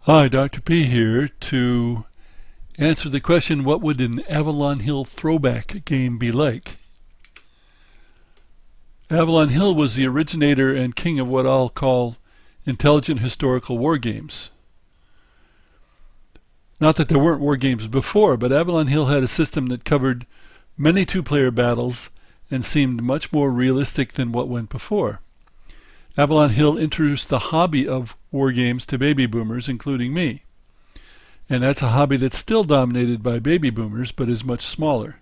Hi, Dr. P here to answer the question, what would an Avalon Hill throwback game be like? Avalon Hill was the originator and king of what I'll call intelligent historical war games. Not that there weren't war games before, but Avalon Hill had a system that covered many two-player battles and seemed much more realistic than what went before. Avalon Hill introduced the hobby of war games to baby boomers, including me. And that's a hobby that's still dominated by baby boomers, but is much smaller.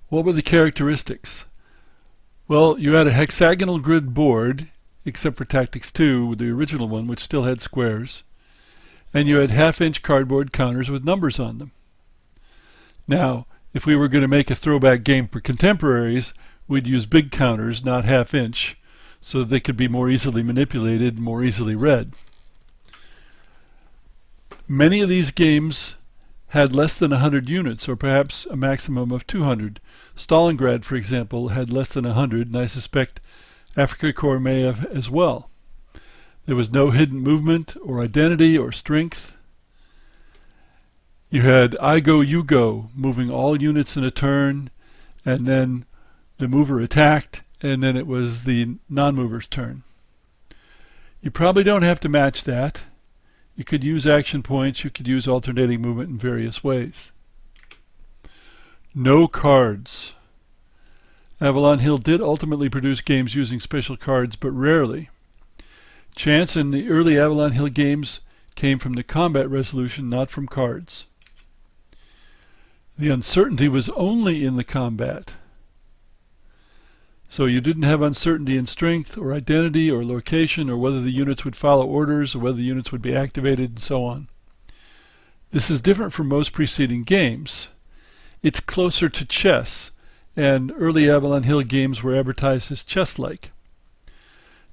What were the characteristics? Well, you had a hexagonal grid board, except for Tactics 2, the original one, which still had squares. And you had half-inch cardboard counters with numbers on them. Now, if we were going to make a throwback game for contemporaries, we'd use big counters, not half-inch, so that they could be more easily manipulated and more easily read. Many of these games had less than 100 units, or perhaps a maximum of 200. Stalingrad, for example, had less than 100, and I suspect Afrika Korps may have as well. There was no hidden movement, or identity, or strength. You had I go, you go, moving all units in a turn, and then the mover attacked, and then it was the non-mover's turn. You probably don't have to match that. You could use action points, you could use alternating movement in various ways. No cards. Avalon Hill did ultimately produce games using special cards, but rarely. Chance in the early Avalon Hill games came from the combat resolution, not from cards. The uncertainty was only in the combat. So you didn't have uncertainty in strength or identity or location or whether the units would follow orders or whether the units would be activated and so on. This is different from most preceding games. It's closer to chess, and early Avalon Hill games were advertised as chess-like.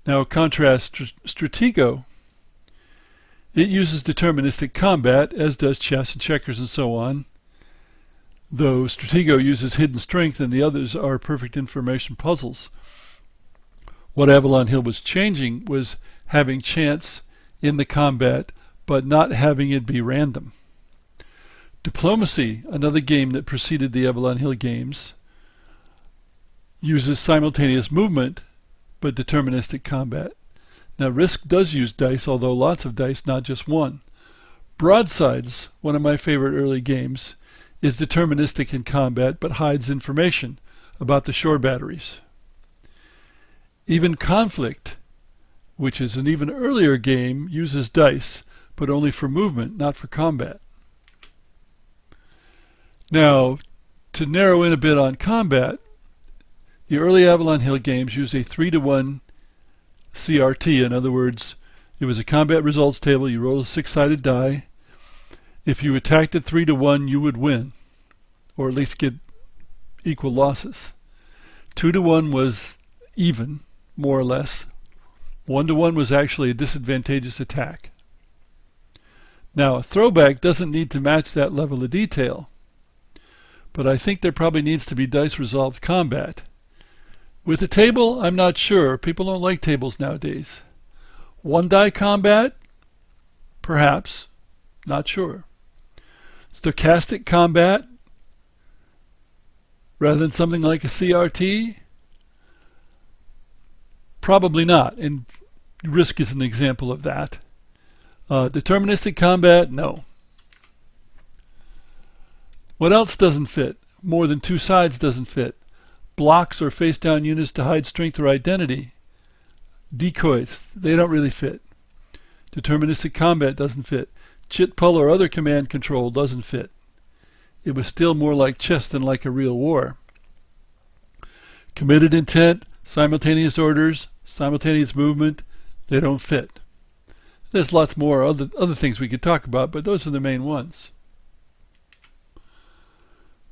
Now contrast Stratego. It uses deterministic combat, as does chess and checkers and so on, though Stratego uses hidden strength and the others are perfect information puzzles. What Avalon Hill was changing was having chance in the combat, but not having it be random. Diplomacy, another game that preceded the Avalon Hill games, uses simultaneous movement, but deterministic combat. Now Risk does use dice, although lots of dice, not just one. Broadsides, one of my favorite early games, is deterministic in combat but hides information about the shore batteries. Even Conflict, which is an even earlier game, uses dice, but only for movement, not for combat. Now, to narrow in a bit on combat, the early Avalon Hill games used a 3-to-1 CRT. In other words, it was a combat results table. You roll a 6-sided die. If you attacked at 3-to-1, you would win, or at least get equal losses. 2-to-1 was even, more or less. 1-to-1 was actually a disadvantageous attack. Now, a throwback doesn't need to match that level of detail, but I think there probably needs to be dice-resolved combat. With a table, I'm not sure. People don't like tables nowadays. One-die combat? Perhaps. Not sure. Stochastic combat rather than something like a CRT? Probably not, and Risk is an example of that. Deterministic combat? No. What else doesn't fit? More than two sides doesn't fit. Blocks or face-down units to hide strength or identity. Decoys, they don't really fit. Deterministic combat doesn't fit. Chit pull or other command control doesn't fit. It was still more like chess than like a real war. Committed intent, simultaneous orders, simultaneous movement, they don't fit. There's lots more other things we could talk about, but those are the main ones.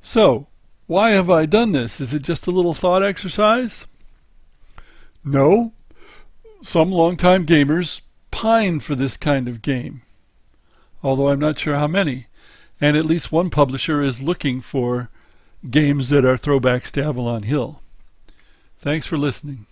So, why have I done this? Is it just a little thought exercise? No. Some longtime gamers pine for this kind of game, although I'm not sure how many. And at least one publisher is looking for games that are throwbacks to Avalon Hill. Thanks for listening.